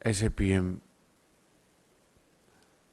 SAPM,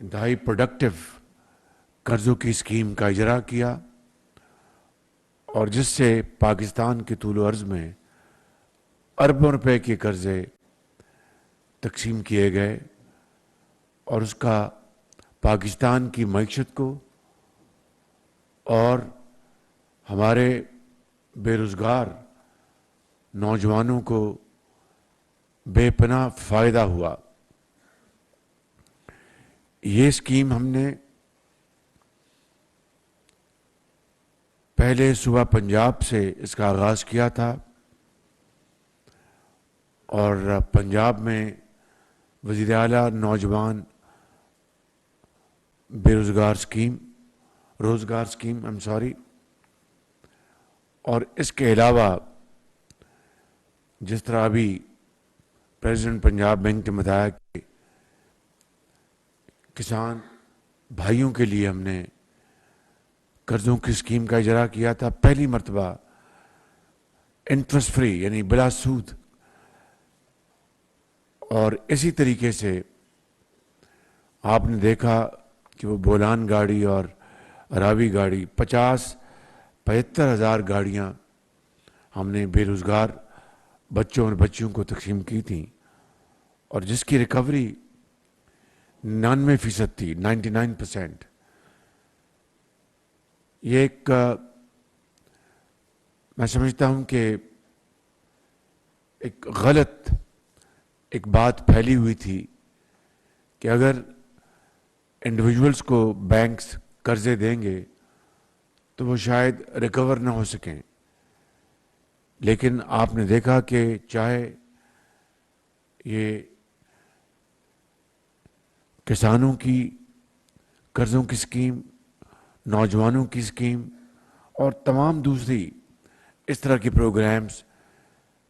انتہائی productive قرضوں کی اسکیم کا اجرا کیا اور جس سے پاکستان کے طول و عرض میں اربوں روپے کے قرضے تقسیم کیے گئے اور اس کا پاکستان کی معیشت کو اور ہمارے بے روزگار نوجوانوں کو بے پناہ فائدہ ہوا. یہ اسکیم ہم نے پہلے صوبہ پنجاب سے اس کا آغاز کیا تھا اور پنجاب میں وزیر اعلیٰ نوجوان بے روزگار اسکیم اور اس کے علاوہ جس طرح ابھی پریزیڈنٹ پنجاب بینک نے بتایا کہ کسان بھائیوں کے لیے ہم نے قرضوں کی اسکیم کا اجرا کیا تھا. پہلی مرتبہ انٹرسٹ فری یعنی بلا سود. اور اسی طریقے سے آپ نے دیکھا کہ وہ بولان گاڑی اور راوی گاڑی 50-75 ہزار گاڑیاں ہم نے بے روزگار بچوں اور بچیوں کو تقسیم کی تھیں اور جس کی ریکوری 99% تھی. 99%. یہ ایک میں سمجھتا ہوں کہ ایک غلط ایک بات پھیلی ہوئی تھی کہ اگر انڈیویجولز کو بینکس قرضے دیں گے تو وہ شاید ریکور نہ ہو سکیں. لیکن آپ نے دیکھا کہ چاہے یہ کسانوں کی قرضوں کی اسکیم، نوجوانوں کی اسکیم اور تمام دوسری اس طرح کی پروگرامز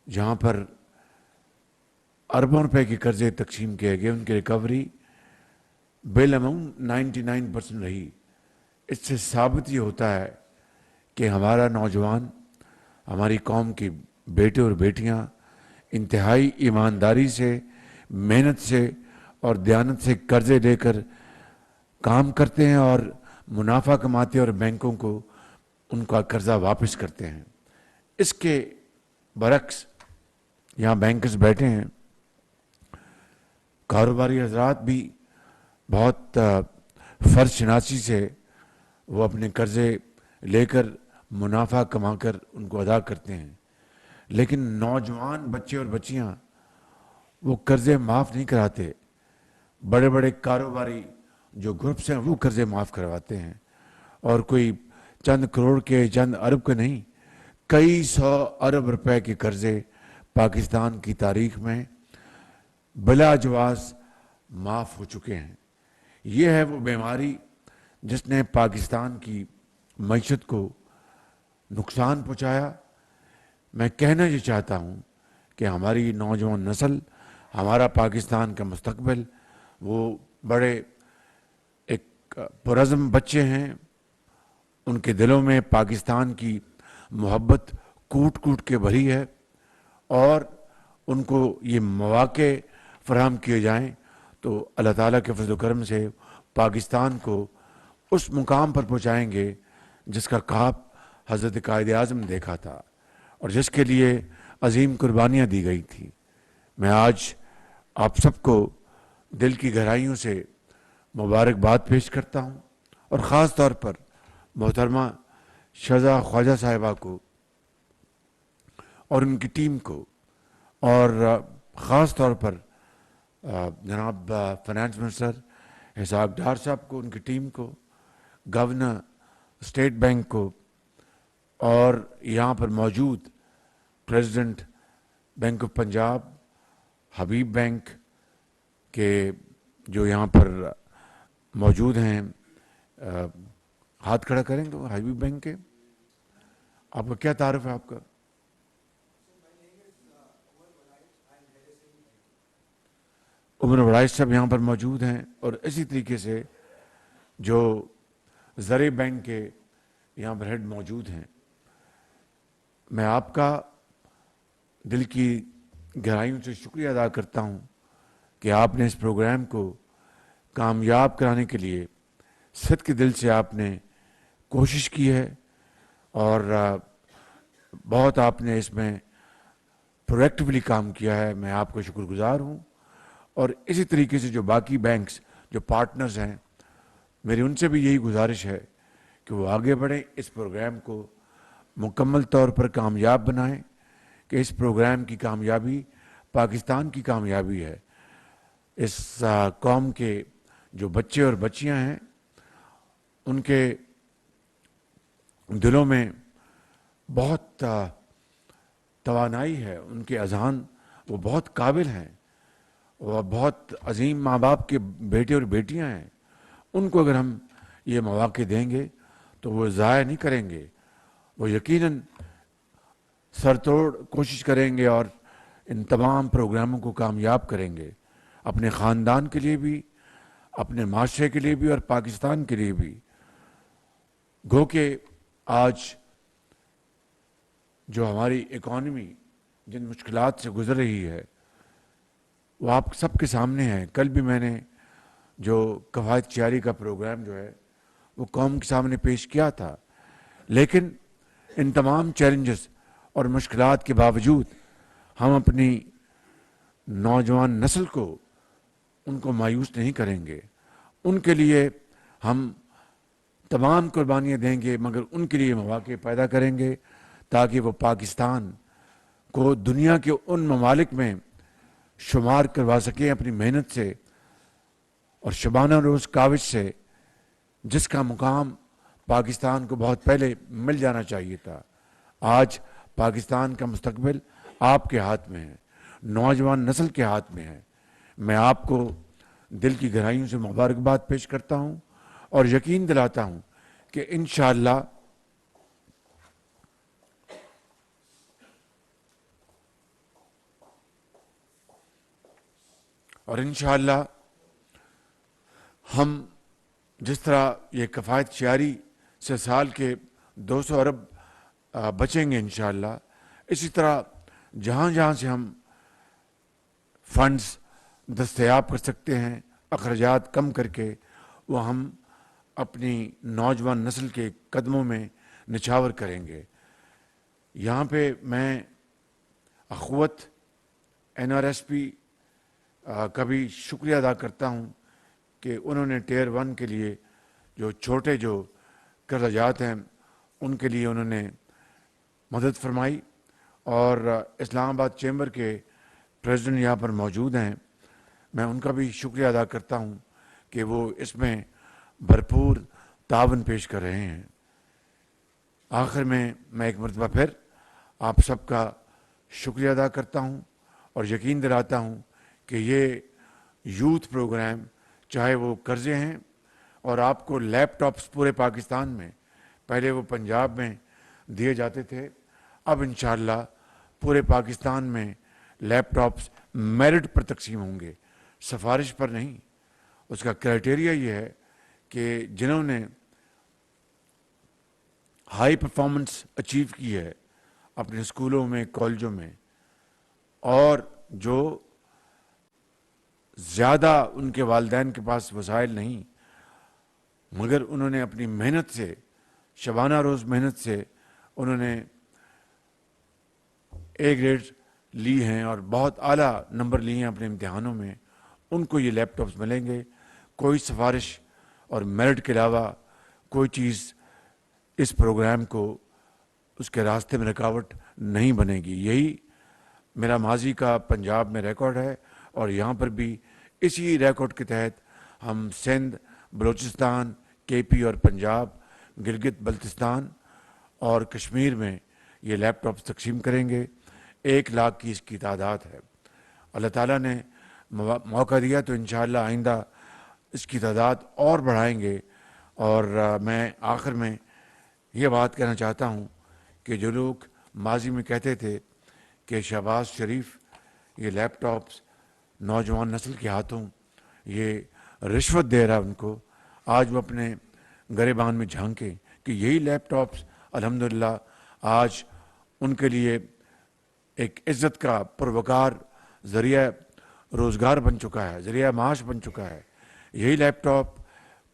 جہاں پر اربوں روپے کے قرضے تقسیم کیے گئے، ان کی ریکوری بل اماؤنٹ 99% رہی. اس سے ثابت یہ ہوتا ہے کہ ہمارا نوجوان، ہماری قوم کی بیٹے اور بیٹیاں انتہائی ایمانداری سے، محنت سے اور دیانت سے قرضے لے کر کام کرتے ہیں اور منافع کماتے ہیں اور بینکوں کو ان کا قرضہ واپس کرتے ہیں. اس کے برعکس یہاں بینکرز بیٹھے ہیں، کاروباری حضرات بھی بہت فرض شناسی سے وہ اپنے قرضے لے کر منافع کما کر ان کو ادا کرتے ہیں. لیکن نوجوان بچے اور بچیاں وہ قرضے معاف نہیں کراتے. بڑے بڑے کاروباری جو گروپس ہیں وہ قرضے معاف کرواتے ہیں اور کوئی چند کروڑ کے، چند ارب کے نہیں، کئی 100 ارب روپے کے قرضے پاکستان کی تاریخ میں بلا جواز معاف ہو چکے ہیں. یہ ہے وہ بیماری جس نے پاکستان کی معیشت کو نقصان پہنچایا. میں کہنا یہ چاہتا ہوں کہ ہماری نوجوان نسل، ہمارا پاکستان کا مستقبل، وہ بڑے ایک پرعزم بچے ہیں. ان کے دلوں میں پاکستان کی محبت کوٹ کوٹ کے بھری ہے اور ان کو یہ مواقع فراہم کیے جائیں تو اللہ تعالیٰ کے فضل و کرم سے پاکستان کو اس مقام پر پہنچائیں گے جس کا خواب حضرت قائد اعظم نے دیکھا تھا اور جس کے لیے عظیم قربانیاں دی گئی تھیں. میں آج آپ سب کو دل کی گہرائیوں سے مبارکباد پیش کرتا ہوں اور خاص طور پر محترمہ شہزہ خواجہ صاحبہ کو اور ان کی ٹیم کو اور خاص طور پر جناب فائنانس منسٹر اسحاق ڈار صاحب کو، ان کی ٹیم کو، گورنر اسٹیٹ بینک کو اور یہاں پر موجود president bank of Punjab, Habib bank کے جو یہاں پر موجود ہیں، ہاتھ کھڑا کریں گے حبیب بینک کے. آپ کا کیا تعارف ہے آپ کا؟ عمر وڑائچ صاحب یہاں پر موجود ہیں اور اسی طریقے سے جو زرعی بینک کے یہاں پر ہیڈ موجود ہیں. میں آپ کا دل کی گہرائیوں سے شکریہ ادا کرتا ہوں کہ آپ نے اس پروگرام کو کامیاب کرانے کے لیے صدق کے دل سے آپ نے کوشش کی ہے اور بہت آپ نے اس میں پرویکٹیولی کام کیا ہے. میں آپ کو شکر گزار ہوں. اور اسی طریقے سے جو باقی بینکس جو پارٹنرز ہیں, میری ان سے بھی یہی گزارش ہے کہ وہ آگے بڑھیں, اس پروگرام کو مکمل طور پر کامیاب بنائیں, کہ اس پروگرام کی کامیابی پاکستان کی کامیابی ہے. اس قوم کے جو بچے اور بچیاں ہیں ان کے دلوں میں بہت توانائی ہے, ان کے اذہان وہ بہت قابل ہیں, وہ بہت عظیم ماں باپ کے بیٹے اور بیٹیاں ہیں. ان کو اگر ہم یہ مواقع دیں گے تو وہ ضائع نہیں کریں گے, وہ یقیناً سر توڑ کوشش کریں گے اور ان تمام پروگراموں کو کامیاب کریں گے, اپنے خاندان کے لیے بھی, اپنے معاشرے کے لیے بھی اور پاکستان کے لیے بھی. گو کہ آج جو ہماری اکانومی جن مشکلات سے گزر رہی ہے وہ آپ سب کے سامنے ہے. کل بھی میں نے جو کفایت جاری کا پروگرام جو ہے وہ قوم کے سامنے پیش کیا تھا, لیکن ان تمام چیلنجز اور مشکلات کے باوجود ہم اپنی نوجوان نسل کو ان کو مایوس نہیں کریں گے. ان کے لیے ہم تمام قربانیاں دیں گے, مگر ان کے لیے مواقع پیدا کریں گے تاکہ وہ پاکستان کو دنیا کے ان ممالک میں شمار کروا سکیں اپنی محنت سے اور شبانہ روز کاوش سے, جس کا مقام پاکستان کو بہت پہلے مل جانا چاہیے تھا. آج پاکستان کا مستقبل آپ کے ہاتھ میں ہے, نوجوان نسل کے ہاتھ میں ہے. میں آپ کو دل کی گہرائیوں سے مبارکباد پیش کرتا ہوں اور یقین دلاتا ہوں کہ انشاءاللہ ہم جس طرح یہ کفایت جاری سے سال کے 200 ارب بچیں گے انشاءاللہ, اسی طرح جہاں جہاں سے ہم فنڈز دستیاب کر سکتے ہیں اخراجات کم کر کے, وہ ہم اپنی نوجوان نسل کے قدموں میں نچھاور کریں گے. یہاں پہ میں اخوت NRSP کا بھی شکریہ ادا کرتا ہوں کہ انہوں نے ٹیئر 1 کے لیے جو چھوٹے جو قرض جات ہیں ان کے لیے انہوں نے مدد فرمائی, اور اسلام آباد چیمبر کے پریزیڈنٹ یہاں پر موجود ہیں, میں ان کا بھی شکریہ ادا کرتا ہوں کہ وہ اس میں بھرپور تعاون پیش کر رہے ہیں. آخر میں ایک مرتبہ پھر آپ سب کا شکریہ ادا کرتا ہوں اور یقین دلاتا ہوں کہ یہ یوتھ پروگرام, چاہے وہ قرضے ہیں اور آپ کو لیپ ٹاپس پورے پاکستان میں, پہلے وہ پنجاب میں دیے جاتے تھے, اب انشاءاللہ پورے پاکستان میں لیپ ٹاپس میرٹ پر تقسیم ہوں گے, سفارش پر نہیں. اس کا کرائٹیریا یہ ہے کہ جنہوں نے ہائی پرفارمنس اچیو کی ہے اپنے اسکولوں میں, کالجوں میں, اور جو زیادہ ان کے والدین کے پاس وسائل نہیں مگر انہوں نے اپنی محنت سے, شبانہ روز محنت سے انہوں نے A گریڈ لی ہیں اور بہت اعلیٰ نمبر لیے ہیں اپنے امتحانوں میں, ان کو یہ لیپ ٹاپس ملیں گے. کوئی سفارش اور میرٹ کے علاوہ کوئی چیز اس پروگرام کو اس کے راستے میں رکاوٹ نہیں بنے گی. یہی میرا ماضی کا پنجاب میں ریکارڈ ہے, اور یہاں پر بھی اسی ریکارڈ کے تحت ہم سندھ, بلوچستان, KP اور پنجاب, گلگت بلتستان اور کشمیر میں یہ لیپ ٹاپس تقسیم کریں گے. 1 لاکھ کی اس کی تعداد ہے. اللہ تعالیٰ نے موقع دیا تو انشاءاللہ آئندہ اس کی تعداد اور بڑھائیں گے. اور میں آخر میں یہ بات کہنا چاہتا ہوں کہ جو لوگ ماضی میں کہتے تھے کہ شہباز شریف یہ لیپ ٹاپس نوجوان نسل کے ہاتھوں یہ رشوت دے رہا ان کو, آج وہ اپنے گریبان میں جھانکیں کہ یہی لیپ ٹاپس الحمدللہ آج ان کے لیے ایک عزت کا پروکار ذریعہ روزگار بن چکا ہے, ذریعہ معاش بن چکا ہے. یہی لیپ ٹاپ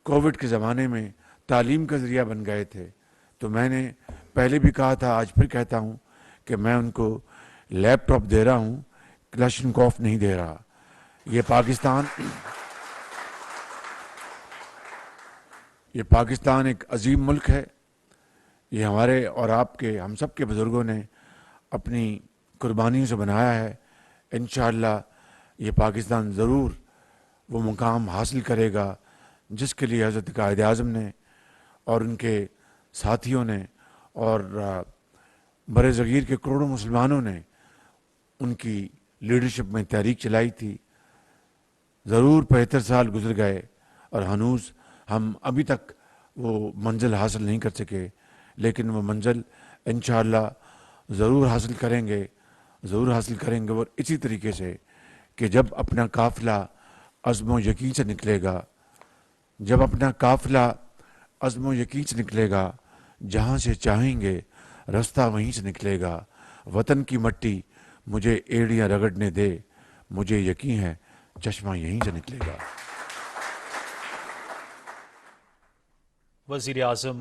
کووڈ کے زمانے میں تعلیم کا ذریعہ بن گئے تھے. تو میں نے پہلے بھی کہا تھا, آج پھر کہتا ہوں کہ میں ان کو لیپ ٹاپ دے رہا ہوں, کلاشنکوف نہیں دے رہا. یہ پاکستان ایک عظیم ملک ہے. یہ ہمارے اور آپ کے, ہم سب کے بزرگوں نے اپنی قربانیوں سے بنایا ہے. انشاءاللہ یہ پاکستان ضرور وہ مقام حاصل کرے گا جس کے لیے حضرت قائد اعظم نے اور ان کے ساتھیوں نے اور بر صغیر کے کروڑوں مسلمانوں نے ان کی لیڈرشپ میں تحریک چلائی تھی. ضرور 75 سال گزر گئے اور ہنوز ہم ابھی تک وہ منزل حاصل نہیں کر سکے, لیکن وہ منزل انشاءاللہ ضرور حاصل کریں گے, ضرور حاصل کریں گے. اور اسی طریقے سے کہ جب اپنا قافلہ عزم و یقین سے نکلے گا, جب اپنا قافلہ عزم و یقین سے نکلے گا, جہاں سے چاہیں گے رستہ وہیں سے نکلے گا. وطن کی مٹی مجھے ایڑیاں رگڑنے دے, مجھے یقین ہے چشمہ یہیں سے نکلے گا. وزیر اعظم